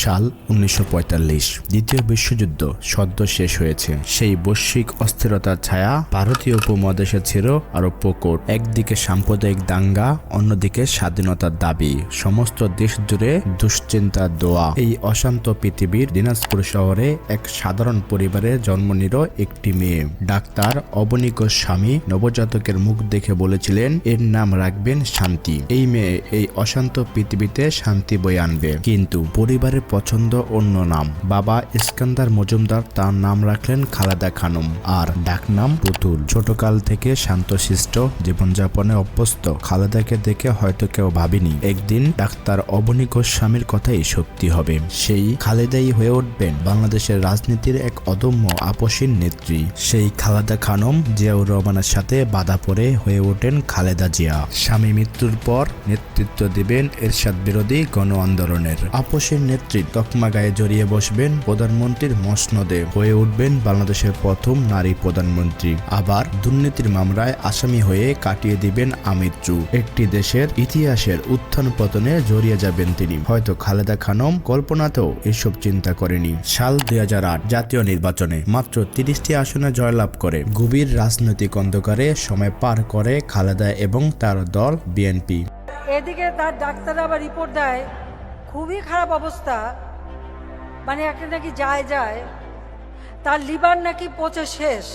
সাল 1945। দ্বিতীয় বিশ্বযুদ্ধ সদ্য শেষ হয়েছে। সেই বৈশ্বিক অস্থিরতার ছায়া ভারতীয় উপমহাদেশে ছিল আরো প্রকট। একদিকে সাম্প্রদায়িক দাঙ্গা, অন্যদিকে স্বাধীনতার দাবি। সমস্ত দেশ জুড়ে দুশ্চিন্তার দোয়া। এই অশান্ত পৃথিবীর দিনাজপুর শহরে এক সাধারণ পরিবারে জন্ম নিল একটি মেয়ে। ডাক্তার অবনী গোস্বামী নবজাতকের মুখ দেখে বলেছিলেন, এর নাম রাখবেন শান্তি। এই মেয়ে এই অশান্ত পৃথিবীতে শান্তি বয়ে আনবে। কিন্তু পরিবারের পছন্দ অন্য নাম। বাবা ইস্কান্দার মজুমদার তার নাম রাখলেন খালেদা খানম, আর ডাকনাম পুতুল। ছোটকাল থেকে শান্তশিষ্ট জীবনযাপনে অভ্যস্ত খালেদাকে দেখে হয়তো কেউ ভাবেনি একদিন ডাক্তার অবনী গোস্বামীর কথাই সত্যি হবে। সেই খালেদাই হয়ে উঠবেন বাংলাদেশের রাজনীতির এক অদম্য আপসীন নেত্রী। সেই খালেদা খানম জিয়াউর রহমানের সাথে বাধা পড়ে হয়ে ওঠেন খালেদা জিয়া। স্বামী মৃত্যুর পর নেতৃত্ব দিবেন এরশাদ বিরোধী গণ আন্দোলনের। আপসীন নেত্রী তকমা গায়ে জড়িয়ে বসবেন প্রধানমন্ত্রীর মসনদে, হয়ে উঠবেন বাংলাদেশের প্রথম নারী প্রধানমন্ত্রী। আবার দুর্নীতির মামলায় আসামি হয়ে কাটিয়ে দিবেন আমৃত্যু। একটি দেশের ইতিহাসের উত্থান পতনে জড়িয়ে যাবেন তিনি। হয়তো খালেদা খানম কল্পনাতেও এসব চিন্তা করেনি। সাল 2008 জাতীয় নির্বাচনে মাত্র 30টি আসনে জয়লাভ করে গভীর রাজনৈতিক অন্ধকারে সময় পার করে খালেদা এবং তার দল বিএনপি। এদিকে তার ডাক্তার আবার রিপোর্ট দেয় খুবই খারাপ অবস্থা, মানে একটা নাকি যায় তার লিভার নাকি পচে শেষ।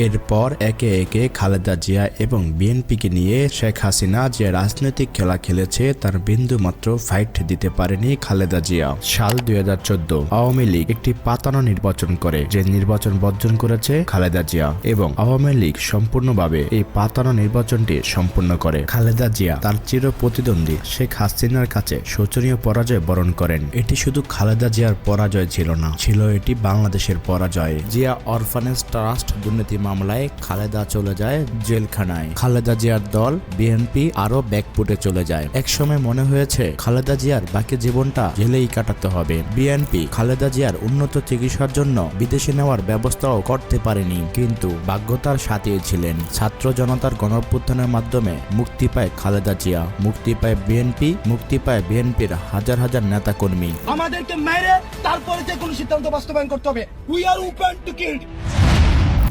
এরপর একে একে খালেদা জিয়া এবং বিএনপিকে নিয়ে শেখ হাসিনা যে রাজনৈতিক খেলা খেলেছে তার বিন্দু মাত্র ফাইট দিতে পারেনি খালেদা জিয়া। সাল 2014 আওয়ামী লীগ একটি পাতানো নির্বাচন করে, যে নির্বাচন বর্জন করেছে খালেদা জিয়া, এবং আওয়ামী লীগ সম্পূর্ণভাবে এই পাতানো নির্বাচনটি সম্পূর্ণ করে। খালেদা জিয়া তার চির প্রতিদ্বন্দ্বী শেখ হাসিনার কাছে শোচনীয় পরাজয় বরণ করেন। এটি শুধু খালেদা জিয়ার পরাজয় ছিল না, ছিল এটি বাংলাদেশের পরাজয়। জিয়া অরফানেজ ট্রাস্ট দুর্নীতি মামলায় খালেদা চলে যায় জেলখানায়। খালেদা জিয়ার দল বিএনপি আরো ব্যাকফুটে চলে যায়। একসময় মনে হয়েছে খালেদা জিয়ার বাকি জীবনটা জেলেই কাটাতে হবে। বিএনপি খালেদা জিয়ার উন্নত চিকিৎসার জন্য বিদেশে নেওয়ার ব্যবস্থাও করতে পারেনি, কিন্তু ভাগ্য তার সাথেই ছিলেন। ছাত্র জনতার গণঅভ্যুত্থানের মাধ্যমে মুক্তি পায় খালেদা জিয়া, মুক্তি পায় বিএনপি, মুক্তি পায় বিএনপির হাজার হাজার নেতা কর্মী। আমাদেরকে মেরে তারপরে যে কোনো সিদ্ধান্ত বাস্তবায়ন করতে হবে। We are open to kill.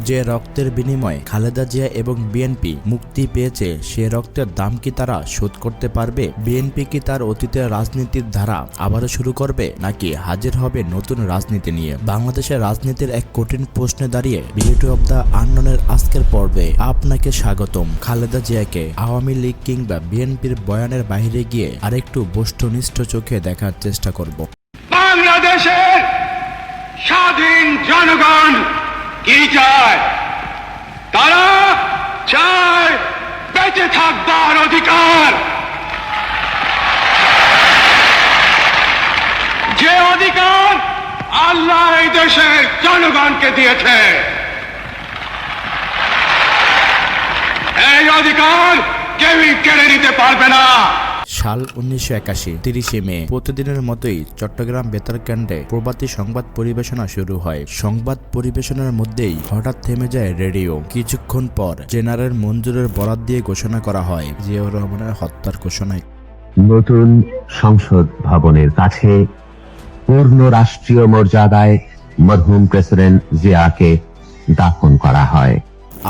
যে রক্তের বিনিময়ে খালেদা জিয়া এবং বিএনপি মুক্তি পেয়েছে, সে রক্তের দাম কি তারা শোধ করতে পারবে? বিএনপি কি তার অতীতের রাজনীতির ধারা আবারও শুরু করবে, নাকি হাজির হবে নতুন রাজনীতি নিয়ে? বাংলাদেশের রাজনীতির এক কঠিন প্রশ্নে দাঁড়িয়ে বিউটি অব দ্য আননোনের আজকের পর্বে আপনাকে স্বাগতম। খালেদা জিয়াকে আওয়ামী লীগ কিংবা বিএনপির বয়ানের বাইরে গিয়ে আরেকটু বস্তুনিষ্ঠ চোখে দেখার চেষ্টা করব। বাংলাদেশের স্বাধীন জনগণ কি চায়? তারা চায় বেঁচে থাকবার অধিকার। যে অধিকার আল্লাহ এই দেশের জনগণকে দিয়েছে, এই অধিকার কেউই কেড়ে নিতে পারবে না। সাল 1981 30 মে প্রতিদিনের মতোই চট্টগ্রাম বেতারকেন্দ্রে প্রভাতী সংবাদ পরিবেশনা শুরু হয়। সংবাদ পরিবেশনার মধ্যেই হঠাৎ থেমে যায় রেডিও। কিছুক্ষণ পর জেনারেল মঞ্জুরের বরাত দিয়ে ঘোষণা করা হয় জিয়াউর রহমানের হত্যার ঘোষণা। নতুন সংসদ ভবনের কাছে পূর্ণ রাষ্ট্রীয় মর্যাদায় মরহুম প্রেসিডেন্ট জিয়াকে দাফন করা হয়।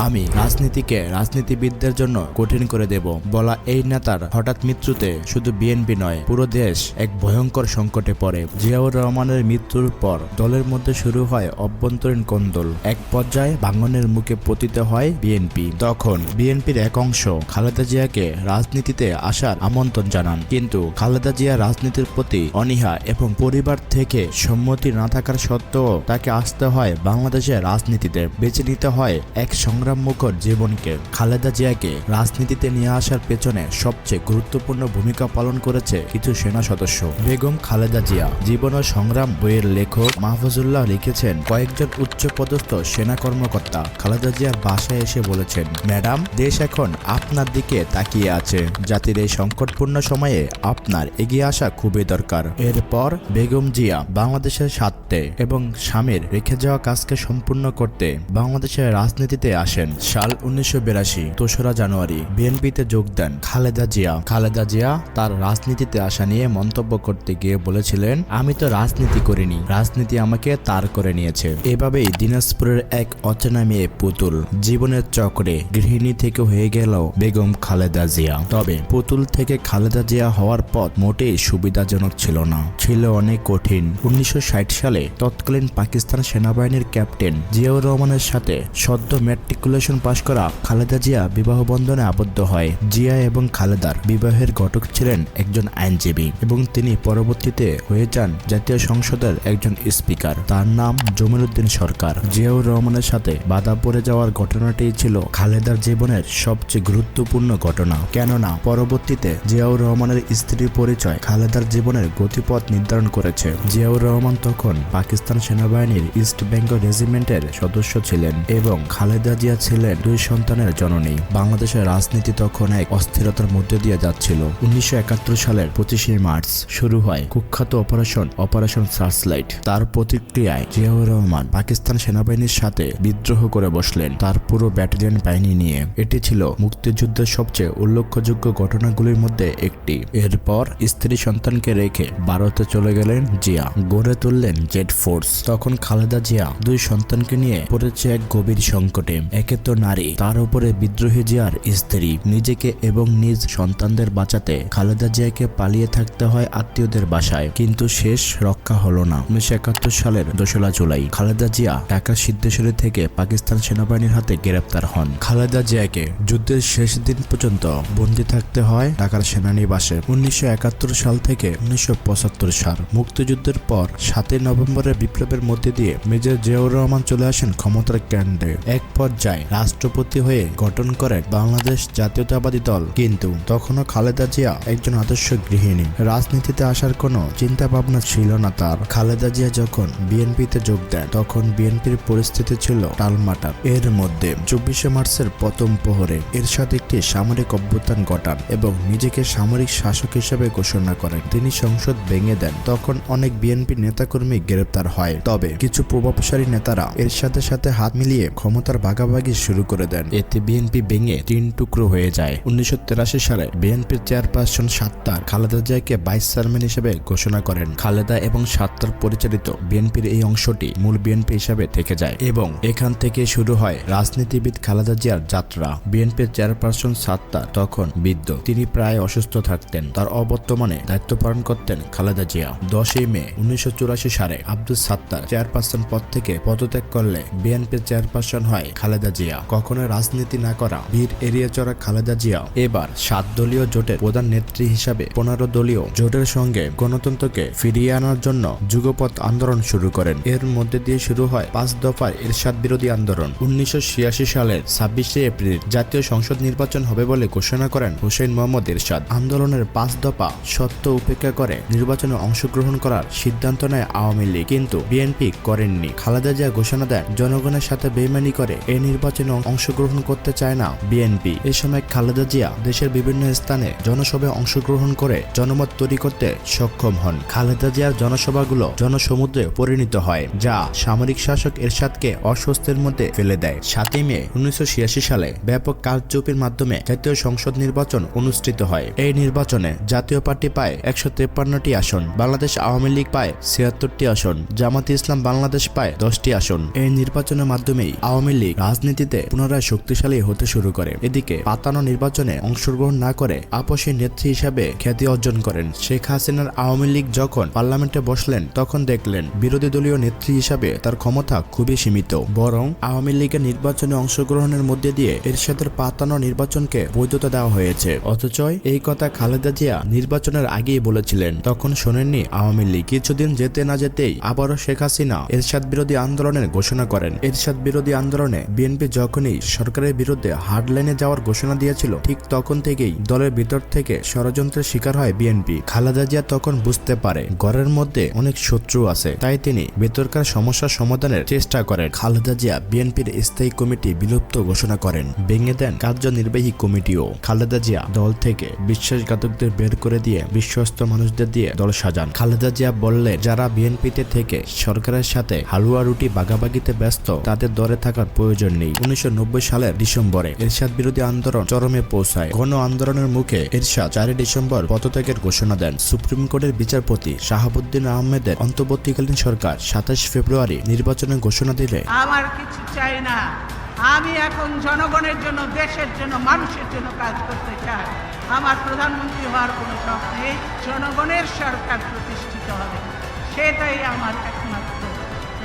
আমি রাজনীতিকে রাজনীতিবিদদের জন্য কঠিন করে দেব বলা এই নেতার হঠাৎ মৃত্যুতে শুধু বিএনপি নয়, পুরো দেশ এক ভয়ঙ্কর সংকটে পড়ে। জিয়াউর রহমানের মৃত্যুর পর দলের মধ্যে শুরু হয় অভ্যন্তরীণ কোন্দল। এক পর্যায়ে ভাঙনের মুখে পতিত হয় বিএনপি। তখন বিএনপির এক অংশ খালেদা জিয়াকে রাজনীতিতে আসার আমন্ত্রণ জানান, কিন্তু খালেদা জিয়া রাজনীতির প্রতি অনীহা এবং পরিবার থেকে সম্মতি না থাকার সত্ত্বেও তাকে আসতে হয় বাংলাদেশের রাজনীতিতে। বেছে নিতে হয় এক সংগ্রামমুখর জীবনকে। খালেদা জিয়াকে রাজনীতিতে নিয়ে আসার পেছনে সবচেয়ে গুরুত্বপূর্ণ ভূমিকা পালন করেছে কিছু সেনা সদস্য। বেগম খালেদা জিয়া জীবন ও সংগ্রাম বইয়ের লেখক মাহফুজুল্লাহ লিখেছেন, কয়েকজন উচ্চপদস্থ সেনা কর্মকর্তা খালেদা জিয়ার বাসায় এসে বলেছেন, ম্যাডাম, দেশ এখন আপনার দিকে তাকিয়ে আছে। জাতির এই সংকটপূর্ণ সময়ে আপনার এগিয়ে আসা খুবই দরকার। এরপর বেগম জিয়া বাংলাদেশের স্বার্থে এবং স্বামীর রেখে যাওয়া কাজকে সম্পূর্ণ করতে বাংলাদেশের রাজনীতিতে আসেন। আসেন। সাল 1982 তেসরা জানুয়ারি বিএনপিতে যোগ দেন খালেদা জিয়া। খালেদা জিয়া তার রাজনীতিতে আসা নিয়ে মন্তব্য করতে গিয়ে বলেছিলেন, আমি তো রাজনীতি করিনি, রাজনীতি আমাকে তার করে নিয়েছে। এভাবেই দিনাজপুরের এক অচেনা মেয়ে পুতুল জীবনের চক্রে গৃহিণী থেকে হয়ে গেল বেগম খালেদা জিয়া। তবে পুতুল থেকে খালেদা জিয়া হওয়ার পথ মোটেই সুবিধাজনক ছিল না, ছিল অনেক কঠিন। 1960 সালে তৎকালীন পাকিস্তান সেনাবাহিনীর ক্যাপ্টেন জিয়াউর রহমানের সাথে সদ্য ম্যাট্রিকুলেশন পাশ করা খালেদা জিয়া বিবাহ বন্ধনে আবদ্ধ হয়। জিয়া এবং খালেদার বিবাহের ঘটক ছিলেন একজন আইনজীবী এবং তিনি পরবর্তীতে হয়ে যান জাতীয় সংসদের একজন স্পিকার। তার নাম জমির উদ্দিন সরকার। জিয়াউর রহমানের সাথে বাধা পড়ে যাওয়ার ঘটনাটি ছিল খালেদার জীবনের সবচেয়ে গুরুত্বপূর্ণ ঘটনা, কেননা পরবর্তীতে জিয়াউর রহমানের স্ত্রীর পরিচয় খালেদার জীবনের গতিপথ নির্ধারণ করেছে। জিয়াউর রহমান তখন পাকিস্তান সেনাবাহিনীর ইস্ট বেঙ্গল রেজিমেন্টের সদস্য ছিলেন এবং খালেদা জিয়া ছিলেন 2 সন্তানের জননী। বাংলাদেশের রাজনীতি তখন এক অস্থিরতার মধ্যে দিয়ে যাচ্ছিল। 1971 সালের 25 মার্চ শুরু হয় কুখ্যাত অপারেশন সার্চলাইট। তার প্রতিক্রিয়ায় জিয়াউর রহমান পাকিস্তান সেনাবাহিনীর সাথে বিদ্রোহ করে বসলেন তার পুরো ব্যাটালিয়ন বাহিনী নিয়ে। এটি ছিল মুক্তিযুদ্ধের সবচেয়ে উল্লেখযোগ্য ঘটনাগুলির মধ্যে একটি। এরপর স্ত্রী সন্তানকে রেখে ভারতে চলে গেলেন জিয়া, গড়ে তুললেন জেড ফোর্স। তখন খালেদা জিয়া 2 সন্তানকে নিয়ে পড়েছে এক গভীর সংকটে। একে তো নারী, তার উপরে বিদ্রোহী জিয়ার স্ত্রী। নিজেকে এবং নিজ সন্তানদের বাঁচাতে খালেদা জিয়াকে পালিয়ে থাকতে হয় আত্মীয়দের বাসায়, কিন্তু শেষ রক্ষা হলো না। 1971 সালের 2রা জুলাই খালেদা জিয়া ঢাকার সিদ্ধেশ্বরী থেকে পাকিস্তান সেনাবাহিনীর হাতে গ্রেপ্তার হন। খালেদা জিয়াকে যুদ্ধের শেষ দিন পর্যন্ত বন্দী থাকতে হয় ঢাকার সেনানিবাসে। 1971 সাল থেকে 1975 সাল মুক্তিযুদ্ধের পর 7 নভেম্বরের বিপ্লবের মধ্যে দিয়ে মেজর জিয়াউর রহমান চলে আসেন ক্ষমতার কেন্দ্রে। এক পর্যায়ে রাষ্ট্রপতি হয়ে গঠন করেন বাংলাদেশ জাতীয়তাবাদী দল। কিন্তু তখনও খালেদা জিয়া একজন আদর্শ গৃহিণী, রাজনীতিতে আসার কোনো চিন্তা ভাবনা ছিল না তার। খালেদা জিয়া যখন বিএনপিতে যোগ দেন তখন বিএনপির পরিস্থিতি ছিল টালমাটাল। এর মধ্যে 24 মার্চের প্রথম প্রহরে এরশাদ একটি সামরিক অভ্যুত্থান ঘটান এবং নিজেকে সামরিক শাসক হিসেবে ঘোষণা করেন। তিনি সংসদ ভেঙে দেন। তখন অনেক বিএনপি নেতাকর্মী গ্রেপ্তার হয়, তবে কিছু প্রভাবশালী নেতারা এরশাদের সাথে হাত মিলিয়ে ক্ষমতার ভাগাভাগি শুরু করে দেন। এতে বিএনপি ভেঙে 3 টুকরো হয়ে যায়। 1983 সালে বিএনপির চেয়ারপারসন সাত্তার খালেদা জিয়াকে ভাইস চেয়ারম্যান হিসেবে ঘোষণা করেন। খালেদা এবং সাত্তার পরিচালিত বিএনপির এই অংশটি মূল বিএনপি হিসেবে থেকে যায় এবং এখান থেকে শুরু হয় রাজনীতিবিদ খালেদা জিয়ার যাত্রা। বিএনপির চেয়ারপারসন সাত্তার তখন বৃদ্ধ, তিনি প্রায় অসুস্থ থাকতেন। তার অবর্তমানে দায়িত্ব পালন করতেন খালেদা জিয়া। 10 মে 1984 সালে আব্দুল সাত্তার চেয়ারপারসন পদ থেকে পদত্যাগ করলে বিএনপির চেয়ারপারসন হয় খালেদা জিয়া। কখনো রাজনীতি না করা, বীর এড়িয়ে চড়া খালেদা জিয়া এবার 7 দলীয় জোটের প্রধান নেত্রী হিসাবে 15 দলীয় জোটের সঙ্গে গণতন্ত্রকে ফিরিয়ে আনার জন্য যুগপৎ আন্দোলন শুরু করেন। এর মধ্যে দিয়ে শুরু হয় 5 দফার এরশাদ বিরোধী আন্দোলন। 1986 সালের 26 এপ্রিল জাতীয় সংসদ নির্বাচন হবে বলে ঘোষণা করেন হুসেইন মোহাম্মদ এরশাদ। আন্দোলনের 5 দফা সত্য উপেক্ষা করে নির্বাচনে অংশগ্রহণ করার সিদ্ধান্ত নেয় আওয়ামী লীগ, কিন্তু বিএনপি করেননি। খালেদা জিয়া ঘোষণা দেন জনগণের সাথে বেইমানি করে এই নির্বাচনে অংশগ্রহণ করতে চায় না বিএনপি। এ সময় খালেদা জিয়া দেশের বিভিন্ন স্থানে জনসভায় অংশগ্রহণ করে জনমত তৈরি করতে সক্ষম হন। খালেদা জিয়ার জনসভাগুলো জনসমুদ্রে পরিণত হয়, যা সামরিক শাসক এরশাদকে অস্বস্তির মধ্যে ফেলে দেয়। 7 মে 1986 সালে ব্যাপক কারচুপির মাধ্যমে জাতীয় সংসদ নির্বাচন অনুষ্ঠিত হয়। এই নির্বাচনে জাতীয় পার্টি পায় 153টি আসন, বাংলাদেশ আওয়ামী লীগ পায় 76টি আসন, জামাতে ইসলাম বাংলাদেশ পায় 10টি আসন। এই নির্বাচনের মাধ্যমেই আওয়ামী লীগ রাজনীতিতে পুনরায় শক্তিশালী হতে শুরু করে। এদিকে পাতানো নির্বাচনে অংশগ্রহণ না করে আপসী নেত্রী হিসাবে খ্যাতি অর্জন করেন শেখ হাসিনার আওয়ামী লীগ। যখন পার্লামেন্টে বসলেন তখন দেখলেন বিরোধী দলীয় নেত্রী হিসাবে তার ক্ষমতা খুবই সীমিত, বরং আওয়ামী লীগের নির্বাচনে অংশগ্রহণের মধ্যে দিয়ে এরশাদের পাতানো নির্বাচনকে বৈধতা দেওয়া হয়েছে। অথচ এই কথা খালেদা জিয়া নির্বাচনের আগেই বলেছিলেন, তখন শোনেননি আওয়ামী লীগ। কিছুদিন যেতে না যেতেই আবারও শেখ হাসিনা এরশাদ বিরোধী আন্দোলনের ঘোষণা করেন। এরশাদ বিরোধী আন্দোলনে বিএনপি যখনই সরকারের বিরুদ্ধে হার্ডলাইনে যাওয়ার ঘোষণা দিয়েছিল, ঠিক তখন থেকেই দলের ভিতর থেকে ষড়যন্ত্রের শিকার হয় বিএনপি। খালেদা জিয়া তখন বুঝতে পারে ঘরের মধ্যে অনেক শত্রু আছে, তাই তিনি ভেতরকার সমস্যা সমাধানের চেষ্টা করেন। খালেদা জিয়া বিএনপির স্থায়ী কমিটি বিলুপ্ত ঘোষণা করেন, ভেঙে দেন কার্যনির্বাহী কমিটিও। খালেদা জিয়া দল থেকে বিশ্বাসঘাতকদের বের করে দিয়ে বিশ্বস্ত মানুষদের দিয়ে দল সাজান। খালেদা জিয়া বললেন, যারা বিএনপিতে থেকে সরকারের সাথে হালুয়া রুটি ভাগাভাগিতে ব্যস্ত তাদের দলে থাকার প্রয়োজন নেই। 1990 সালের ডিসেম্বরে এরশাদ বিরোধী আন্দোলন চরমে পৌঁছায়। গণ আন্দোলনের মুখে এরশাদ 4 ডিসেম্বর পদত্যাগের ঘোষণা দেন। সুপ্রিম কোর্টের বিচারপতি শাহাবুদ্দিন আহমেদের অন্তর্বর্তীকালীন সরকার 27 ফেব্রুয়ারি নির্বাচনের ঘোষণা দিলে আমার কিছু চাই না, আমি এখন জনগণের জন্য, দেশের জন্য, মানুষের জন্য কাজ করতে চাই। আমার প্রধানমন্ত্রী হওয়ার কোনো শখ নেই, জনগণের সরকার প্রতিষ্ঠিত হবে, সেটাই আমার একমাত্র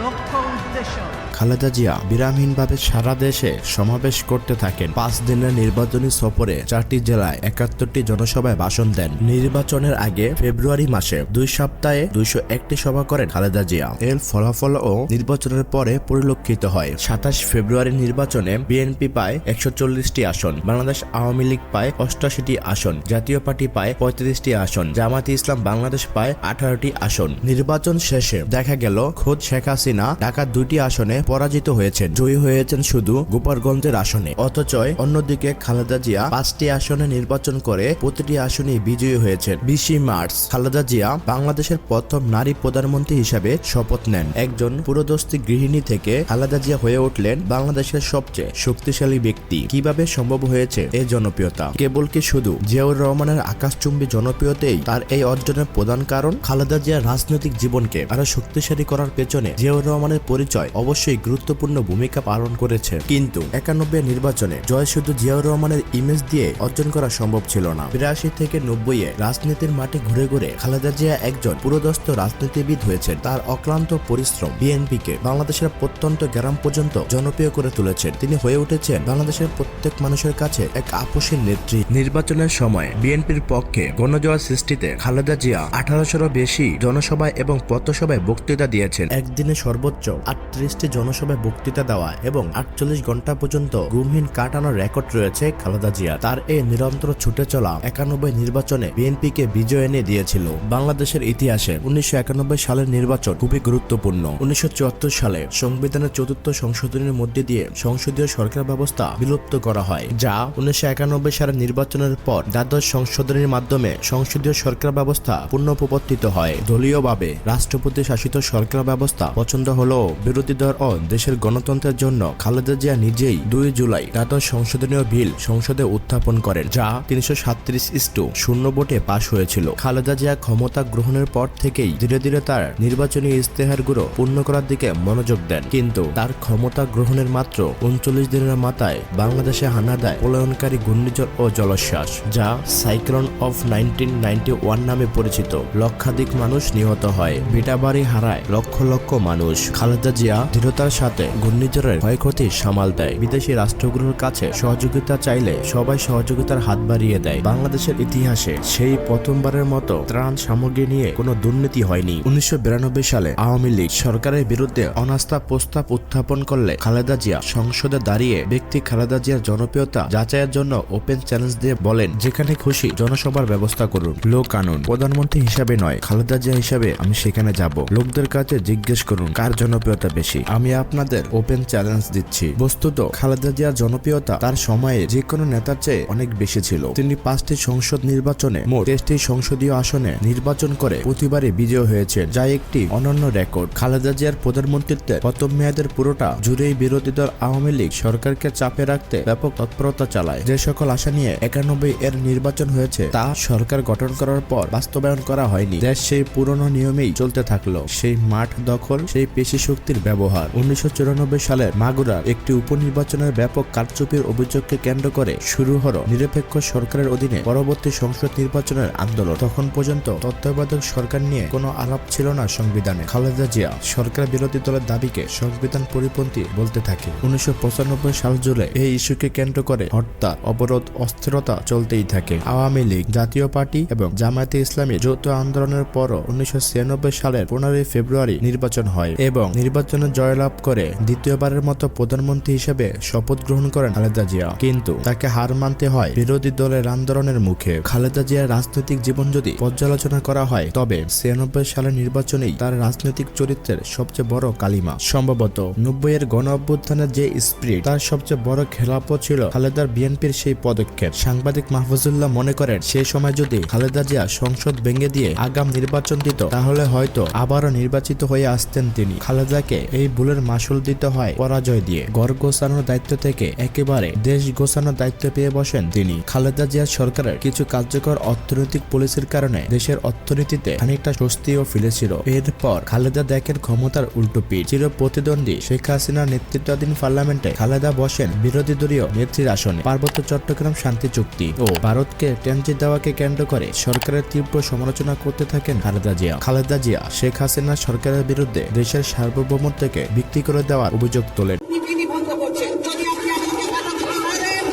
লক্ষ্য উদ্দেশ্য। খালেদা জিয়া বিরামহীনভাবে সারা দেশে সমাবেশ করতে থাকেন। 5 দিনের নির্বাচনী সফরে 4টি জেলায় 71টি জনসভায় ভাষণ দেন। নির্বাচনের আগে ফেব্রুয়ারি মাসে 2 সপ্তাহে 201টি সভা করেন খালেদা জিয়া। এর ফলাফল ও নির্বাচনের পরে পরিলক্ষিত হয়। 27 ফেব্রুয়ারি নির্বাচনে বিএনপি পায় 140টি আসন, বাংলাদেশ আওয়ামী লীগ পায় 88টি আসন, জাতীয় পার্টি পায় 35টি আসন, জামায়াতে ইসলাম বাংলাদেশ পায় 18টি আসন। নির্বাচন শেষে দেখা গেল খোদ শেখ হাসিনা ঢাকার 2টি আসনে পরাজিত হয়েছেন, জয়ী হয়েছেন শুধু গোপালগঞ্জের আসনে। অথচ অন্যদিকে খালেদা জিয়া 5টি আসনে নির্বাচন করে প্রতিটি আসনেই বিজয়ী হয়েছেন। 20 মার্চ খালেদা জিয়া বাংলাদেশের প্রথম নারী প্রধানমন্ত্রী হিসেবে শপথ নেন। একজন পুরোদস্তি গৃহিণী থেকে খালেদা জিয়া হয়ে উঠলেন বাংলাদেশের সবচেয়ে শক্তিশালী ব্যক্তি। কিভাবে সম্ভব হয়েছে এই জনপ্রিয়তা? কেবল কি শুধু জিয়াউর রহমানের আকাশচুম্বী জনপ্রিয়তাই তার এই অর্জনের প্রধান কারণ? খালেদা জিয়ার রাজনৈতিক জীবনকে আরো শক্তিশালী করার পেছনে জিয়াউর রহমানের পরিচয় অবশ্যই গুরুত্বপূর্ণ ভূমিকা পালন করেছে। কিন্তু 91 নির্বাচনে জয় শুধু জিয়াউর রহমানের ইমেজ দিয়ে অর্জন করা সম্ভব ছিল না। 82 থেকে 90-এ রাজনীতির মাঠে ঘুরে ঘুরে খালেদা জিয়া একজন পুরোদস্ত রাজনীতিবিদ হয়েছেন। তার অক্লান্ত পরিশ্রম বিএনপিকে বাংলাদেশের প্রত্যন্ত গ্রাম পর্যন্ত জনপ্রিয় করে তুলেছেন। তিনি হয়ে উঠেছেন বাংলাদেশের প্রত্যেক মানুষের কাছে এক আপোষের নেত্রী। নির্বাচনের সময় বিএনপির পক্ষে গণজোয়ার সৃষ্টিতে খালেদা জিয়া 1800-এরও বেশি জনসভায় এবং পথসভায় বক্তৃতা দিয়েছেন। একদিনে সর্বোচ্চ 38টি জনসভায় বক্তৃতা দেওয়া এবং 48 ঘন্টা পর্যন্ত ঘুমহীন কাটানোর রেকর্ড রয়েছে খালেদা জিয়া। তার এই নিরন্তর ছুটে চলা 91 নির্বাচনে বিএনপিকে বিজয় এনে দিয়েছিল। বাংলাদেশের ইতিহাসে 1991 সালের নির্বাচন খুবই গুরুত্বপূর্ণ। 1974 সালে সংবিধানের 4র্থ সংশোধনীর মধ্যে দিয়ে সংসদীয় সরকার ব্যবস্থা বিলুপ্ত করা হয়, যা 1991 সালের নির্বাচনের পর দ্বাদশ সংশোধনীর মাধ্যমে সংসদীয় সরকার ব্যবস্থা পুনঃপ্রবর্তিত হয়। দলীয়ভাবে রাষ্ট্রপতি শাসিত সরকার ব্যবস্থা পছন্দ হলেও বিরোধী দল ও দেশের গণতন্ত্রের জন্য খালেদা জিয়া নিজেই 2 জুলাই দ্বাদশ সংশোধনীয় বিল সংসদে উত্থাপন করেন, যা 337:0 ভোটে পাশ হয়েছিল। খালেদা জিয়া ক্ষমতা গ্রহণের পর থেকেই ধীরে ধীরে তার নির্বাচনী ইস্তেহারগুলো পূর্ণ করার দিকে মনোযোগ দেন। কিন্তু তার ক্ষমতা গ্রহণের মাত্র 39 দিনের মাথায় বাংলাদেশে হানা দেয় প্রলয়নকারী ঘূর্ণিঝড় ও জলোচ্ছ্বাস, যা সাইক্লোন অফ 1991 নামে পরিচিত। লক্ষাধিক মানুষ নিহত হয়, ভিটাবাড়ি হারায় লক্ষ লক্ষ মানুষ। খালেদা জিয়া দৃঢ়তার সাথে ঘূর্ণিঝড়ের ক্ষয়ক্ষতি সামাল দেয়। বিদেশি রাষ্ট্রগুলোর কাছে সহযোগিতা চাইলে সবাই সহযোগিতার হাত বাড়িয়ে দেয়। বাংলাদেশের ইতিহাসে সেই প্রথমবারের মতো ত্রাণ সামগ্রী নিয়ে কোনো দুর্নীতি হয়নি। 1992 সালে আওয়ামী লীগ সরকারের বিরুদ্ধে অনাস্থা প্রস্তাব উত্থাপন করলে খালেদা জিয়া সংসদে দাঁড়িয়ে ব্যক্তি খালেদা জিয়ার জনপ্রিয়তা যাচাইয়ের জন্য ওপেন চ্যালেঞ্জ দিয়ে বলেন, যেখানে খুশি জনসভার ব্যবস্থা করুন, লো কানুন। প্রধানমন্ত্রী হিসাবে নয়, খালেদা জিয়া হিসাবে আমি সেখানে যাব। লোকদের কাছে জিজ্ঞেস করুন কার জনপ্রিয়তা বেশি। আমি আপনাদের ওপেন চ্যালেঞ্জ দিচ্ছি। বস্তুত খালেদা জিয়ার জনপ্রিয়তা তার সময়ে যে কোনো নেতার চেয়ে অনেক বেশি ছিল। তিনি 5টি সংসদ নির্বাচনে মোট 23টি সংসদীয় আসনে নির্বাচন করে প্রতিবারই বিজয় হয়েছেন, যা একটি অনন্য রেকর্ড। খালেদা জিয়ার প্রধানমন্ত্রীত্বের প্রথম মেয়াদের পুরোটা জুড়েই বিরোধী দল আওয়ামী লীগ সরকারকে চাপে রাখতে ব্যাপক তৎপরতা চালায়। যে সকল আশা নিয়ে 91 এর নির্বাচন হয়েছে তা সরকার গঠন করার পর বাস্তবায়ন করা হয়নি। দেশ সেই পুরনো নিয়মেই চলতে থাকলো, সেই মাঠ দখল, সেই পেশি শক্তির ব্যবহার। 1994 সালের মাগুরার একটি উপনির্বাচনের ব্যাপক কারচুপির অভিযোগকে কেন্দ্র করে শুরু হলো নিরপেক্ষ সরকারের অধীনে পরবর্তী সংসদ নির্বাচনের আন্দোলন। তখন পর্যন্ত তত্ত্বাবধায়ক সরকার নিয়ে কোনো আলাপ ছিল না সংবিধানে। খালেদা জিয়া সরকার বিরোধী দলের দাবিকে সংবিধান পরিপন্থী বলতে থাকে। 1995 সাল জুড়ে এই ইস্যুকে কেন্দ্র করে হরতাল, অবরোধ, অস্থিরতা চলতেই থাকে। আওয়ামী লীগ, জাতীয় পার্টি এবং জামায়াতে ইসলামী যৌথ আন্দোলনের পরও 1996 সালের 15 ফেব্রুয়ারি নির্বাচন হয় এবং নির্বাচনে জয়লাভ করে দ্বিতীয়বারের মতো প্রধানমন্ত্রী হিসেবে শপথ গ্রহণ করেন খালেদা জিয়া। কিন্তু তাকে হার মানতে হয় বিরোধী দলের আন্দোলনের মুখে। খালেদা জিয়ার রাজনৈতিক জীবন যদি পর্যালোচনা করা হয় তবে 96 সালের নির্বাচনেই তার রাজনৈতিক চরিত্রের সবচেয়ে বড় কালিমা। সম্ভবত 90-এর গণ অভ্যুত্থানের যে স্পিরিট, তার সবচেয়ে বড় খেলাপও ছিল খালেদার বিএনপির সেই পদক্ষেপ। সাংবাদিক মাহফুজুল্লাহ মনে করেন, সেই সময় যদি খালেদা জিয়া সংসদ ভেঙে দিয়ে আগাম নির্বাচন দিত তাহলে হয়তো আবারও নির্বাচিত হয়ে আসতেন তিনি। খালেদাকে এই ভুলের বছরের মাসুল দিতে হয় পরাজয় দিয়ে। ঘর গোছানোর দায়িত্ব থেকে একেবারে দেশ গোছানোর দায়িত্ব পেয়ে বসেন তিনি। খালেদা জিয়ার সরকারের কিছু কার্যকর অর্থনৈতিক পলিসির কারণে দেশের অর্থনীতিতে খানিকটা স্বস্তিও ফিরেছিল। এরপর খালেদা দেখেন ক্ষমতার উল্টো পিঠ। চির প্রতিদ্বন্দ্বী শেখ হাসিনার নেতৃত্বাধীন পার্লামেন্টে খালেদা বসেন বিরোধী দলীয় নেত্রীর আসনে। পার্বত্য চট্টগ্রাম শান্তি চুক্তি ও ভারতকে ট্যানজিট দেওয়াকে কেন্দ্র করে সরকারের তীব্র সমালোচনা করতে থাকেন খালেদা জিয়া। খালেদা জিয়া শেখ হাসিনার সরকারের বিরুদ্ধে দেশের সার্বভৌমত্বকে বিক্রি করে দেওয়ার অভিযোগ তোলেন। তিনি বন্ধ করছেন। যদি আপনি আমাকে আটক না করেন,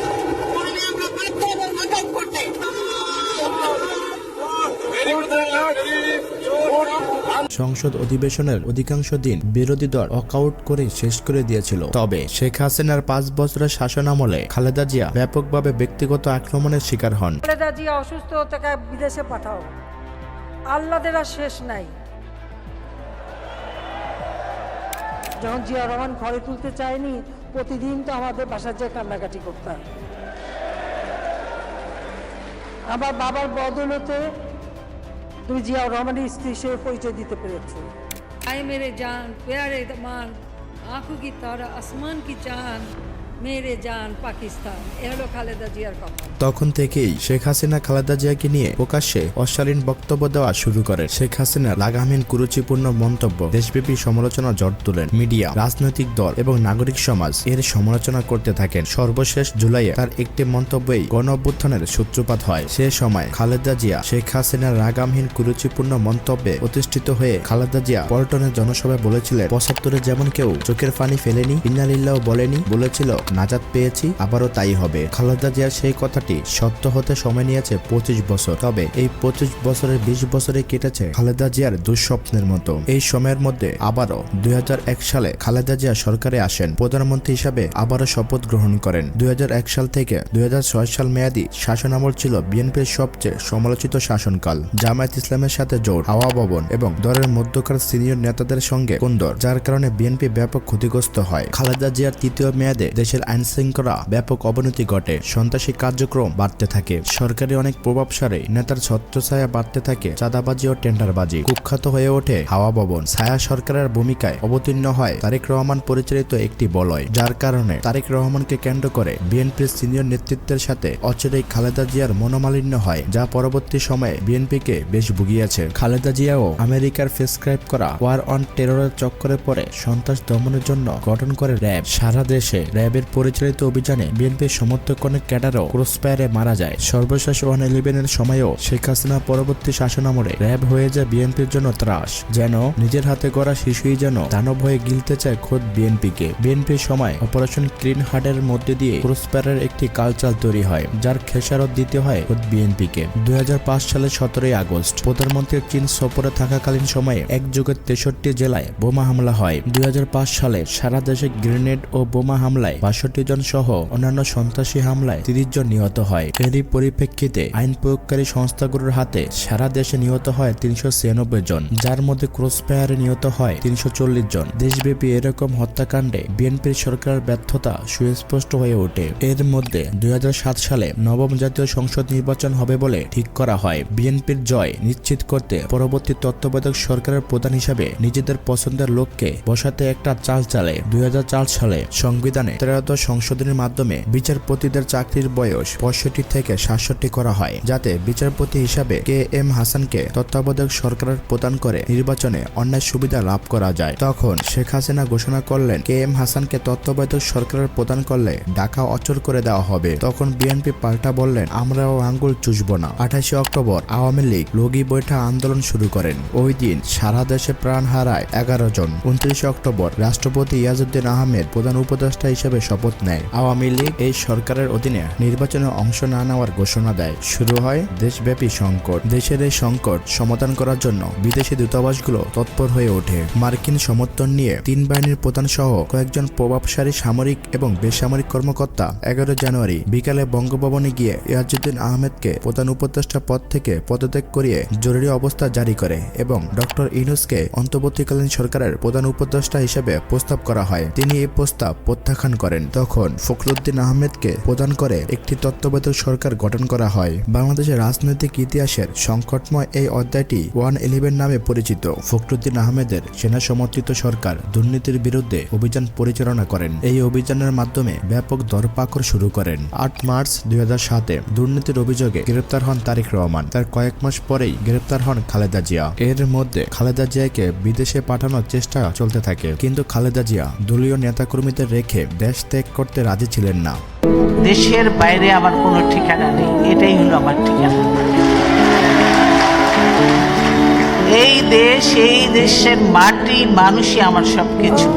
তাহলে আমরা বাধ্য হব আটক করতে। সংসদ অধিবেশনের অধিকাংশ দিন বিরোধী দল ওয়াকআউট করে শেষ করে দিয়েছিল। তবে শেখ হাসিনার 5 বছরের শাসনামলে খালেদা জিয়া ব্যাপকভাবে ব্যক্তিগত আক্রমণের শিকার হন। খালেদা জিয়া অসুস্থ, তাকে বিদেশে পাঠাও। আল্লাদের আর শেষ নাই। যখন জিয়া রহমান ঘরে তুলতে চায়নি, প্রতিদিন তো আমাদের বাসার যে কান্নাকাটি করতাম। আমার বাবার বদৌলতে তুমি জিয়া রহমানের স্ত্রী হিসেবে পরিচয় দিতে পেরেছো। आए मेरे जान प्यारे दमान आंखों की तारा आसमान की चांद मेरे जान पाकिस्तान। এ হলো খালেদা জিয়ার কথা। তখন থেকেই শেখ হাসিনা খালেদা জিয়াকে নিয়ে প্রকাশ্যে অশালীন বক্তব্য দেওয়া শুরু করে। শেখ হাসিনার লাগামহীন কুরুচিপূর্ণ মন্তব্য দেশব্যাপী সমালোচনা ঝড় তোলেন। মিডিয়া, রাজনৈতিক দল এবং নাগরিক সমাজ এর সমালোচনা করতে থাকেন। সর্বশেষ জুলাইয়ে তার একটি মন্তব্যেই গণ-অভ্যুত্থানের সূত্রপাত হয়। সে সময় খালেদা জিয়া শেখ হাসিনার লাগামহীন কুরুচিপূর্ণ মন্তব্যে প্রতিষ্ঠিত হয়ে খালেদা জিয়া পল্টনের জনসভায় বলেছিলেন, 75-এ যেমন কেউ চোখের পানি ফেলেনি, ইন্নালিল্লাহ বলেনি, বলেছিল নাজাত পেয়েছি, আবারও তাই হবে। খালেদা জিয়ার সেই কথাটি সত্য হতে সময় নিয়েছে 25 বছর। তবে এই 25 বছরের 20 বছরে কেটেছে খালেদা জিয়ার দুঃস্বপ্নের মতো। এই সময়ের মধ্যে আবারও 2001 সালে খালেদা জিয়া সরকারে আসেন। প্রধানমন্ত্রী হিসাবে আবারও শপথ গ্রহণ করেন। 2001 সাল থেকে 2006 সাল মেয়াদী শাসনামল ছিল বিএনপির সবচেয়ে সমালোচিত শাসনকাল। জামায়াত ইসলামের সাথে জোট, হাওয়া ভবন এবং দলের মধ্যকার সিনিয়র নেতাদের সঙ্গে কোন্দর, যার কারণে বিএনপি ব্যাপক ক্ষতিগ্রস্ত হয়। খালেদা জিয়ার তৃতীয় মেয়াদে দেশের আইন শৃঙ্খলা ব্যাপক অবনতি ঘটে। সন্ত্রাসী কার্যক্রম বাড়তে থাকে। সরকারি অনেক প্রভাবশালী নেতার ছত্রছায়া বাড়তে থাকে। চাঁদাবাজি ও টেন্ডারবাজি। কুখ্যাত হয়ে ওঠে হাওয়া ভবন। ছায়া সরকারের ভূমিকায় অবতীর্ণ হয় তারেক রহমান পরিচালিত একটি বলয়, যার কারণে তারেক রহমানকে কেন্দ্র করে বিএনপির সিনিয়র নেতৃত্বের সাথে অচিরেই খালেদা জিয়ার মনোমালিন্য হয়, যা পরবর্তী সময়ে বিএনপিকে বেশ ভুগিয়েছে। খালেদা জিয়াও আমেরিকার প্রেসক্রাইব করা ওয়ার অন টেররের চক্করে পড়ে সন্ত্রাস দমনের জন্য গঠন করে র্যাব। সারা দেশে র্যাবের পরিচালিত অভিযানে বিএনপির সমর্থক অনেক ক্যাডারও ক্রসফায়ারে মারা যায়। সর্বশেষ 1/11-এর সময়ও শেখ হাসিনা পরবর্তী শাসনামলে র্যাব হয়ে যায় বিএনপির জন্য ত্রাস। যেন নিজের হাতে গড়া শিশুই যেন দানব হয়ে গিলতে চায় খোদ বিএনপিকে। বিএনপির সময় অপারেশন ক্লিন হার্টের মধ্যে দিয়ে ক্রসফায়ারের একটি কালচার তৈরি হয়, যার খেসারত দিতে হয় খোদ বিএনপিকে। 2005 সালের 17 আগস্ট প্রধানমন্ত্রীর চীন সফরে থাকাকালীন সময়ে একযোগে 63 জেলায় বোমা হামলা হয়। 2005 সালে সারা দেশে গ্রেনেড ও বোমা হামলায় 62 জন সহ অন্যান্য সন্ত্রাসী হামলায় 30 জন নিহত হয়। এরই পরিপ্রেক্ষিতে আইন প্রয়োগকারী সংস্থাগুলোর হাতে সারা দেশে নিহত হয় 396 জন, যার মধ্যে ক্রসফায়ারে নিহত হয় 340 জন। দেশব্যাপী এরকম হত্যাকাণ্ডে বিএনপির সরকারের ব্যর্থতা সুস্পষ্ট হয়ে ওঠে। এর মধ্যে 2007 সালে নবম জাতীয় সংসদ নির্বাচন হবে বলে ঠিক করা হয়। বিএনপির জয় নিশ্চিত করতে পরবর্তী তত্ত্বাবধায়ক সরকারের প্রধান হিসাবে নিজেদের পছন্দের লোককে বসাতে একটা চাল চালে। 2004 সালে সংবিধানে 13 সংশোধনের মাধ্যমে বিচারপতিদের চাকরির বয়স 65 থেকে 67 করা হয়, যাতে বিচারপতি হিসাবে KM হাসানকে তত্ত্বাবধায়ক সরকারের প্রদান করে নির্বাচনে অন্যায় সুবিধা লাভ করা যায়। তখন শেখ হাসিনা ঘোষণা করলেন, KM হাসানকে তত্ত্বাবধায়ক সরকারের প্রদান করলে ঢাকা অচল করে দেওয়া হবে। তখন বিএনপি পাল্টা বললেন, আমরাও আঙ্গুল চুষব না। 28 অক্টোবর আওয়ামী লীগ লগি বৈঠা আন্দোলন শুরু করেন। ওই দিন সারা দেশে প্রাণ হারায় 11 জন। 29 অক্টোবর রাষ্ট্রপতি ইয়াজউদ্দিন আহমেদ প্রধান উপদেষ্টা হিসেবে শপথ নেয়। আওয়ামী লীগ এই সরকারের অধীনে নির্বাচনে অংশ না নেওয়ার ঘোষণা দেয়। শুরু হয় দেশব্যাপী সংকট। দেশের এই সংকট সমাধান করার জন্য বিদেশি দূতাবাসগুলো তৎপর হয়ে ওঠে। মার্কিন সমর্থন নিয়ে 3 বাহিনীর প্রধান সহ কয়েকজন প্রভাবশালী সামরিক এবং বেসামরিক কর্মকর্তা 11 জানুয়ারি বিকালে বঙ্গভবনে গিয়ে ইয়াজউদ্দিন আহমেদকে প্রধান উপদেষ্টা পদ থেকে পদত্যাগ করিয়ে জরুরি অবস্থা জারি করে এবং ডক্টর ইউনূসকে অন্তর্বর্তীকালীন সরকারের প্রধান উপদেষ্টা হিসেবে প্রস্তাব করা হয়। তিনি এই প্রস্তাব প্রত্যাখ্যান করেন। করেন। তখন ফখরুদ্দিন আহমেদকে প্রদান করে একটি তত্ত্বাবধায়ক সরকার গঠন করা হয়। বাংলাদেশের রাজনৈতিক ইতিহাসের সংকটময় এই অধ্যায়টি 111 নামে পরিচিত। ফখরুদ্দিন আহমেদের সেনা সমর্থিত সরকার দুর্নীতির বিরুদ্ধে অভিযান পরিচালনা করেন। এই অভিযানের মাধ্যমে ব্যাপক দরপাকড় শুরু করেন। 8 মার্চ 2007-এ দুর্নীতির অভিযোগে গ্রেপ্তার হন তারেক রহমান। তার কয়েক মাস পরেই গ্রেপ্তার হন খালেদা জিয়া। এর মধ্যে খালেদা জিয়াকে বিদেশে পাঠানোর চেষ্টা চলতে থাকে, কিন্তু খালেদা জিয়া দলীয় নেতাকর্মীদের রেখে দেশ ত্যাগ করতে রাজি ছিলেন না। দেশের বাইরে আমার কোনো ঠিকানা নেই, এটাই হলো আমার ঠিকানা। এই দেশ, এই দেশের মাটি, মানুষই আমার সবকিছু,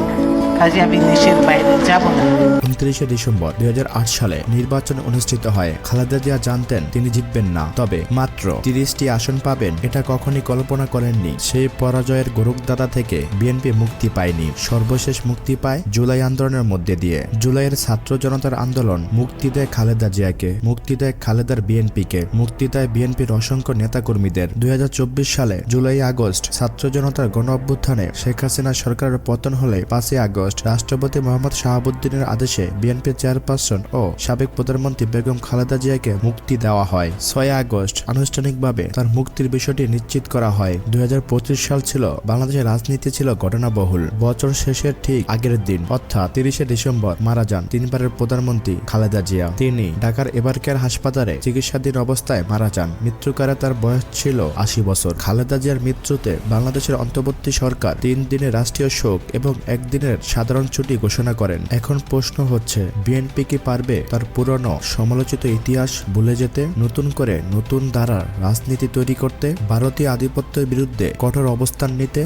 কাজে আমি দেশের বাইরে যাব না। 29 ডিসেম্বর 2008 সালে নির্বাচন অনুষ্ঠিত হয়। খালেদা জিয়া জানতেন তিনি জিতবেন না, তবে মাত্র 30টি আসন পাবেন এটা কখনই কল্পনা করেননি। সেই পরাজয়ের গোরখদাতা থেকে বিএনপি মুক্তি পায়নি। সর্বশেষ মুক্তি পায় জুলাই আন্দোলনের মধ্যে দিয়ে। জুলাইয়ের ছাত্র জনতার আন্দোলন মুক্তি দেয় খালেদা জিয়াকে, মুক্তি দেয় খালেদার বিএনপিকে, মুক্তি দেয় বিএনপির অসংখ্য নেতাকর্মীদের। 2024 সালে জুলাই আগস্ট ছাত্র জনতার গণ অভ্যুত্থানে শেখ হাসিনা সরকারের পতন হলে 5 আগস্ট রাষ্ট্রপতি মোহাম্মদ শাহাবুদ্দিনের আদেশে বিএনপির চেয়ারপারসন ও সাবেক প্রধানমন্ত্রী বেগম খালেদা জিয়াকে মুক্তি দেওয়া হয়। 6 আগস্ট আনুষ্ঠানিকভাবে তার মুক্তির বিষয়টি নিশ্চিত করা হয়। 2025 সাল ছিল বাংলাদেশের রাজনীতি ছিল ঘটনাবহুল। বছর শেষের ঠিক আগের দিন অর্থাৎ 30 ডিসেম্বর মারা যান 3 বারের প্রধানমন্ত্রী খালেদা জিয়া। তিনি ঢাকার এবারকেয়ার হাসপাতালে চিকিৎসাধীন অবস্থায় মারা যান। মৃত্যুকালে তার বয়স ছিল 80 বছর। খালেদা জিয়ার মৃত্যুতে বাংলাদেশের অন্তর্বর্তী সরকার 3 দিনের রাষ্ট্রীয় শোক এবং 1 দিনের সাধারণ ছুটি ঘোষণা করেন। এখন প্রশ্ন হচ্ছে, বিএনপি কি পারবে তার পুরনো সমালোচিত ইতিহাস ভুলে যেতে, নতুন করে নতুন ধারার রাজনীতি তৈরি করতে, ভারতীয় আধিপত্যের বিরুদ্ধে কঠোর অবস্থান নিতে?